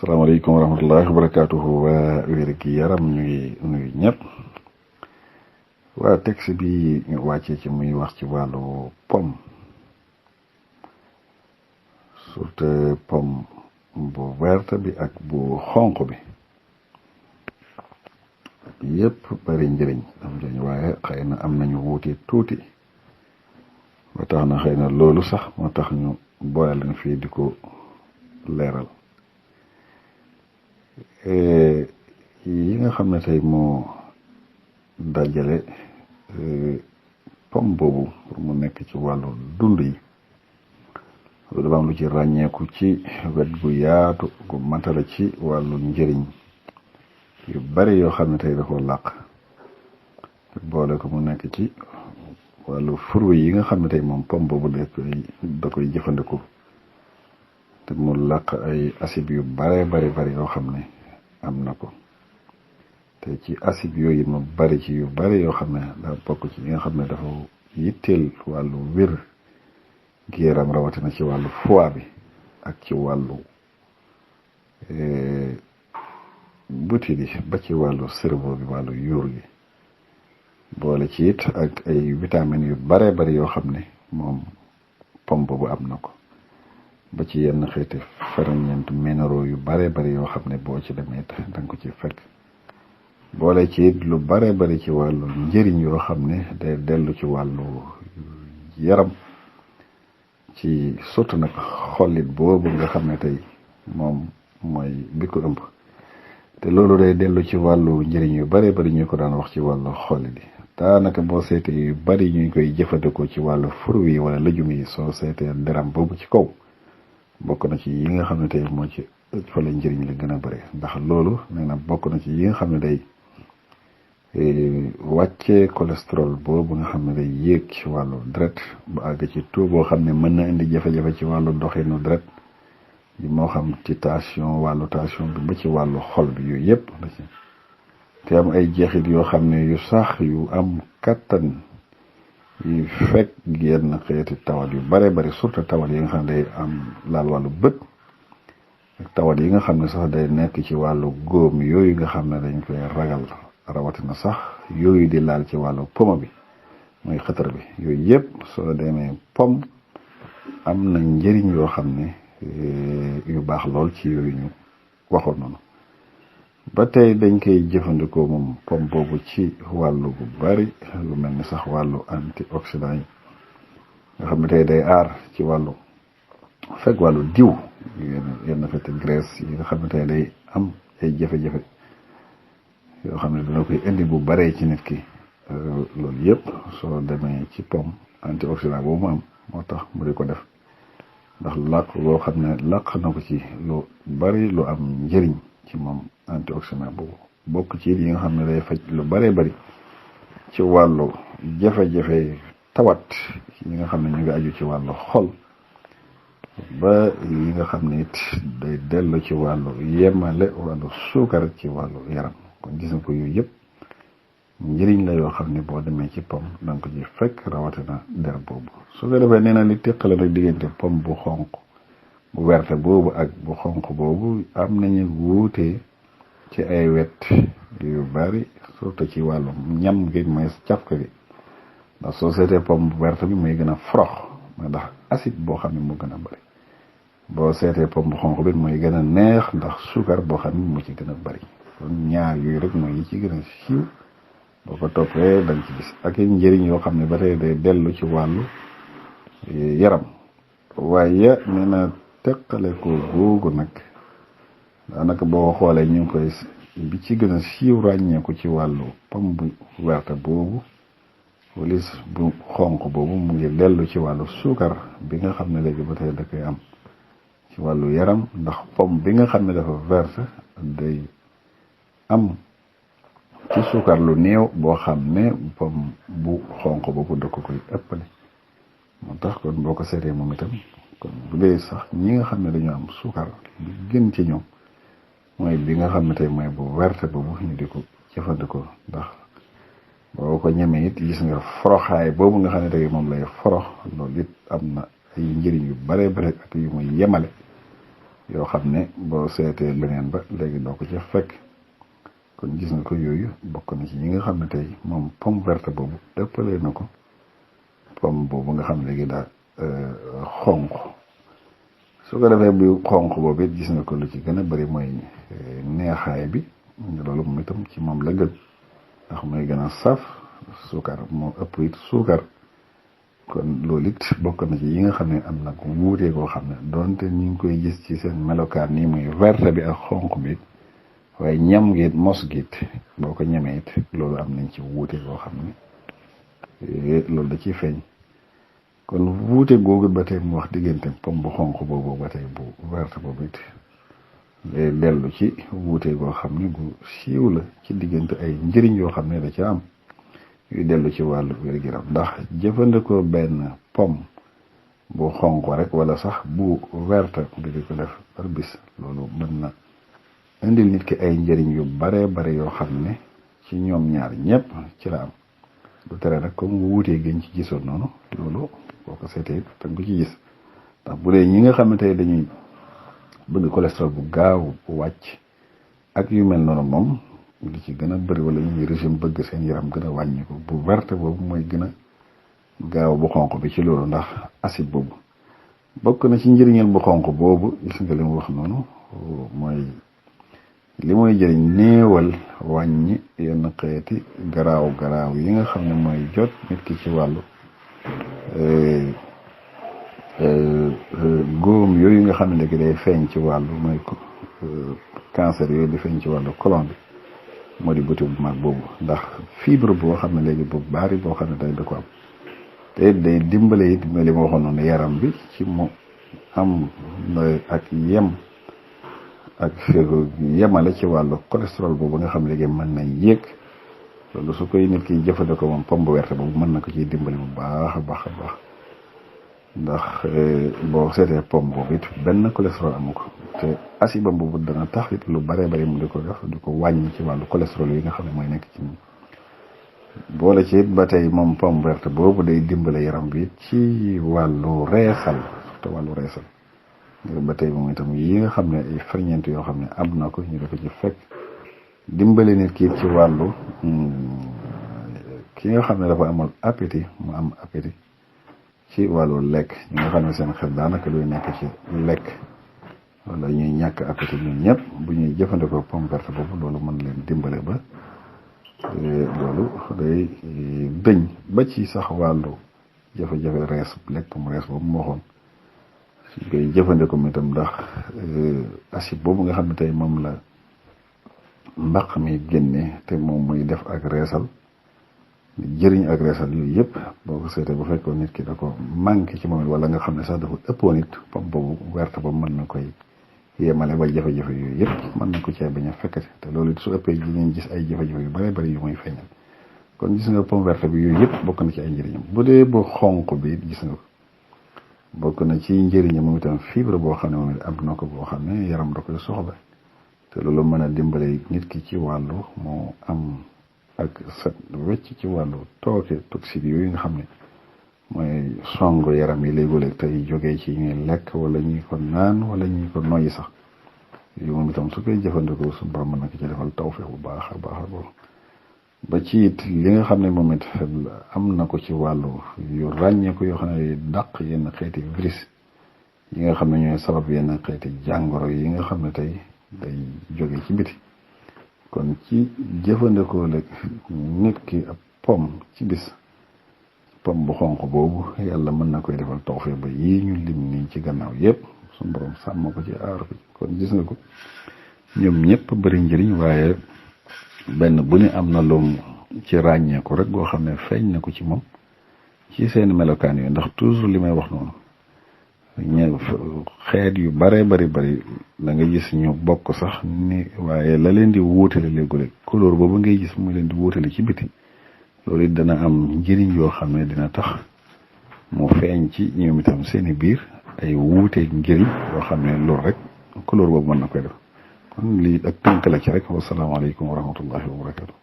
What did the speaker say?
salaamaaleykum wa rahmatullahi wa barakaatuhu waa wér gi yaram ñu ngi nuyu ñëpp waa texte bi ñu wàccee ci muy wax ci wàllu pomme surtout pomme bu verte bi ak bu xonq bi yëpp bari njëriñ am njëriñ waaye xëy na am nañu wuute tuuti ba tax na xëy na loolu sax moo tax ñu boole leen fii di ko leeral yi nga xam ne tey moo dajale pomme boobu pour mu nekk ci wàllu dund yi loolu dafa am lu ci ràññeeku ci wet gu yaatu gu matala ci wàllu njëriñ yu bari yoo xam ne tey da ko làq boole ko mu nekk ci wàllu fruit yi nga xam ne tey moom pomme boobu da koy jëfandikoo te mu làq ay acide yu bari yoo xam ne am na ko te ci acide yooyu mu bari ci yu bari yoo xam ne daa bokk ci yi nga xam ne dafa yitteel wàllu wér gi yaram rawatina ci wàllu foie bi ak ci wàllu butit yi ba ci wàllu cerveau bi wàllu yuur gi boole ci it ak ay vitamines yu bari yoo xam ne moom pomme boobu am na ko ba ci yenn xeeti ferñeent minéraux yu bari yoo xam ne boo ci demee danga ko ci fekk boole ci it lu bari ci wàllu njëriñ yoo xam ne day dellu ci wàllu yaram ci surtout nag xollit boobu nga xam ne tey moom mooy bi ko ëmb te loolu day dellu ci wàllu njëriñ yu bari ñu ko daan wax ci wàllu xollit yi daanaka boo seetee yu bari ñu koy jëfandikoo ci wàllu fruit yi wala lëjum yi soo seetee deram boobu ci kaw bokk na ci yi nga xam ne tey moo ci fa la njëriñ la gën a bëri ndax loolu nee na bokk na ci yi nga xam ne day wàccee cholestérol boobu nga xam ne day yéeg ci wàllu deret ba àgg ci taux boo xam ne mën na indi jafe-jafe ci wàllu doxinu deret yi moo xam ci tension wàllu tension bi ba ci wàllu xol bi yooyu yëpp la ci te am ay jeexit yoo xam ne yu sax yu am kattan yu fekk yenn xeeti tawat yu bari surtout tawat yi nga xam ne day am laal wàllu bët ak tawat yi nga xam ne sax day nekk ci wàllu góom yooyu nga xam ne dañ koy ragal rawatina sax yooyu di laal ci wàllu pomme bi mooy xëtër bi yooyu yëpp soo demee pomme am na njëriñ yoo xam ne yu baax lool ci yooyu ñu waxoon noonu ba tey dañ koy jëfandikoo moom pomme boobu ci wàllu bu bari lu mel ni sax wàllu antioxydant yi nga xam ne tey day aar ci wàllu fekk wàllu diw yenn fete graisse yi nga xam ne tey day am ay jafe-jafe yoo xam ne dina koy indi bu baree ci nit ki loolu yëpp soo demee ci pomme antioxydant boobu mu am moo tax mu di ko def ndax làq loo xam ne làq na ko ci lu bari lu am njëriñ ci moom antioxydant boobu bokk ci yi nga xam ne day faj lu bari ci wàllu jafe-jafe tawat yi nga xam ne ñu ngi aju ci wàllu xol ba yi nga xam ne it day dellu ci wàllu yemale wàllu suukar ci wàllu yaram kon gis nga ko yooyu yëpp njëriñ la yoo xam ne boo demee ci pomme da nga ko ci fekk rawatina der boobu su ko defee nee na li teqale nag diggante pomme bu xonq bu werte boobu ak bu xonq boobu am nañu wuute ci ay wet yu bari surtout ci wàllu ñam gi mooy cafka gi ndax soo seetee pomme bu werte bi muy gën a forox mooy ndax acide boo xam ne moo gën a bari boo seetee pomme bu xonq bi mooy gën a neex ndax suukar boo xam ne moo ci gën a bari kon ñaar yooyu rek mooy yi ci gën a siiw boo ko toppee dañ ci gis ak njëriñ yoo xam ne ba tey day dellu ci wàllu yaram waaye nee na teqale ko googu nag daanaka boo xoolee ñu ngi koy bi ci gën a siiw ràññeeku ci wàllu pomme bu werte boobu walis bu xonq boobu mu ngi dellu ci wàllu suukar bi nga xam ne léegi ba tey da koy am ci wàllu yaram ndax pomme bi nga xam ne dafa verte day am ci suukar lu néew boo xam ne pomme bu xonq boobu da ko koy ëppale moo tax kon boo ko seetee moom itam kon bu dee sax ñi nga xam ne dañoo am suukar bi gën ci ñoom mooy bi nga xam ne tey mooy bu werte boobu ñu di ko jëfandikoo ndax boo ko ñemee it gis nga foroxaay boobu nga xam ne tey moom lay forox loolu it am na ay njëriñ yu bare ak yu muy yemale yoo xam ne boo seetee beneen ba léegi doo ko ca fekk. kon gis nga ko yooyu bokk na ci yi nga xam ne tey moom pomme verte boobu ëppalee na ko pomme boobu nga xam ne léegi daa xonq su ko defee bu xonq boobu it gis nga ko lu ci gën a bari mooy neexaay bi loolu moom itam ci moom la gën ndax mooy gën a saf suukar moo ëpp it suukar kon loolu it bokk na ci yi nga xam ne am na ko wuutee koo xam ne donte ñu ngi koy gis ci seen melokaan nii muy verte bi ak xonq bi waaye ñam gi it mos gi it boo ko ñamee it loolu am nañ ci wuute koo xam ne loolu da ciy feeñ kon wuute googu ba tey mu wax diggante pomme bu xonq boobu ba tey bu verte boobu it day dellu ci wuute goo xam ne gu siiw la ci diggante ay njëriñ yoo xam ne da ca am yuy dellu ci wàllu wér-gu-yaram ndax jëfandikoo benn pomme bu xonq rek wala sax bu verte bi di ko def par bis loolu mën na indil nit ki ay njëriñ yu bare bare yoo xam ne ci ñoom ñaar ñëpp ci la am du tere nag comme wuutee gën ci gisoon noonu loolu boo ko seetee tam bu ci gis ndax bu dee ñi nga xam ne tey dañuy bëgg cholestérol bu gaaw bu wàcc ak yu mel noonu moom li ci gën a bëri wala ñuy régime bëgg seen yaram gën a wàññi ko bu verte boobu mooy gën a gaaw bu xonq bi ci loolu ndax acide boobu bokk na ci njëriñal bu xonq boobu gis nga li mu wax noonu mooy li mooy jëriñ néewal wàññi yenn xeeti garaaw yi nga xam ne mooy jot nit ki ci wàllu góom yooyu nga xam ne léegi day feeñ ci wàllu mooy cancer yooyu di feeñ ci wàllu colon bi moo di buti bu mag boobu ndax fibre boo xam ne léegi bu bari boo xam ne day da ko am te day dimbale it li ma waxoon noonu yaram bi ci mu am ak yemale ci wàllu cholestérol boobu nga xam ne léegi mën na yéeg loolu su koy nit ki jëfandikoo moom pomme bu verte boobu mën na ko ciy dimbali bu baax a baax a baax ndax boo seetee pomme boobu it benn cholestérol amu ko te acide boobu dana tax it lu bare bari mu di ko def di ko wàññi ci wàllu cholestérol yi nga xam ne mooy nekk ci boole ci it ba tey moom pomme verte boobu day dimbale yaram bi ci wàllu reesal surtout wàllu reesal ba tey moom itam yi nga xam ne ay ferñeent yoo xam ne am na ko ñu da ko ci fekk dimbale nit ki ci wàllu ki nga xam ne dafa amul appétit mu am appétit ci wàllu lekk ñi nga xam ne seen xel daanaka luy nekk ci lekk wala ñuy ñàkk appétit ñun ñëpp bu ñuy jëfandikoo pomme verte boobu loolu mën leen dimbale ba loolu day dëñ ba ci sax wàllu jafe-jafe rees lekk mu rees boobu mu waxoon su koy jëfandikoo mi itam ndax acide boobu nga xam ne tey moom la mbaq mi génne te moom muy def ak reesal jëriñ ak reesal yooyu yëpp boo ko seetee bu fekkoon nit ki da ko manqué ci moom it wala nga xam ne sax dafa ëppoon it pomme boobu verte ba mën na koy yemale ba jafe-jafe yooyu yëpp mën na ko cee bañ a fekkati te loolu it su ëppee dinañ gis ay jafe-jafe yu bare bari yu muy feeñal kon gis nga pomme verte bi yooyu yëpp bokk na ci ay njëriñam bu dee bu xonq bi it gis nga ko bokk na ci njëriñam moom itam fibre boo xam ne moom it am na ko boo xam ne yaram da koy soxla te loolu mën a dimbale nit ki ci wàllu moo am ak set wecc ci wàllu tooke toxique yooyu nga xam ne mooy songo yaram yi léegi-léeg tey jógee ci ñuy lekk wala ñuy ko naan wala ñuy ko noyyi sax yu moom itam su koy jëfandikoo suñu borom mën na ko ci defal tawfeex bu baax a baax a baax ba ci it li nga xam ne moom it am na ko ci wàllu yu ràññeeku yoo xam ne dàq yenn xeeti virus yi nga xam ne ñooy sabab yenn xeeti jàngoro yi nga xam ne tey day jóge ci biti kon ci jëfandikoo la nit ki ab pomme ci bis pomme bu xonq boobu yàlla mën na koy defal tawfeex ba yii ñu lim nii ci gannaaw yépp suñu borom sàmm ko ci aar ko kon gis nga ko ñoom ñëpp bari njëriñ waaye benn bu ne am na loom ci ràññeeku rek goo xam ne feeñ na ko ci moom ci seen melokaan yooyu ndax toujours li may wax noonu xeet yu bare bari da nga gis ñu bokk sax ni waaye la leen di wuutale léegi couleur boobu ngay gis muy leen di wuutale ci biti loolu it dana am njëriñ yoo xam ne dina tax mu feeñ ci ñoom itam seeni biir ay wuuteeg njëriñ yoo xam ne loolu rek couleur boobu mën na koy def kon lii ak tënk la ci rek wasalaamaaleykum wa rahmatullahi wa barakatu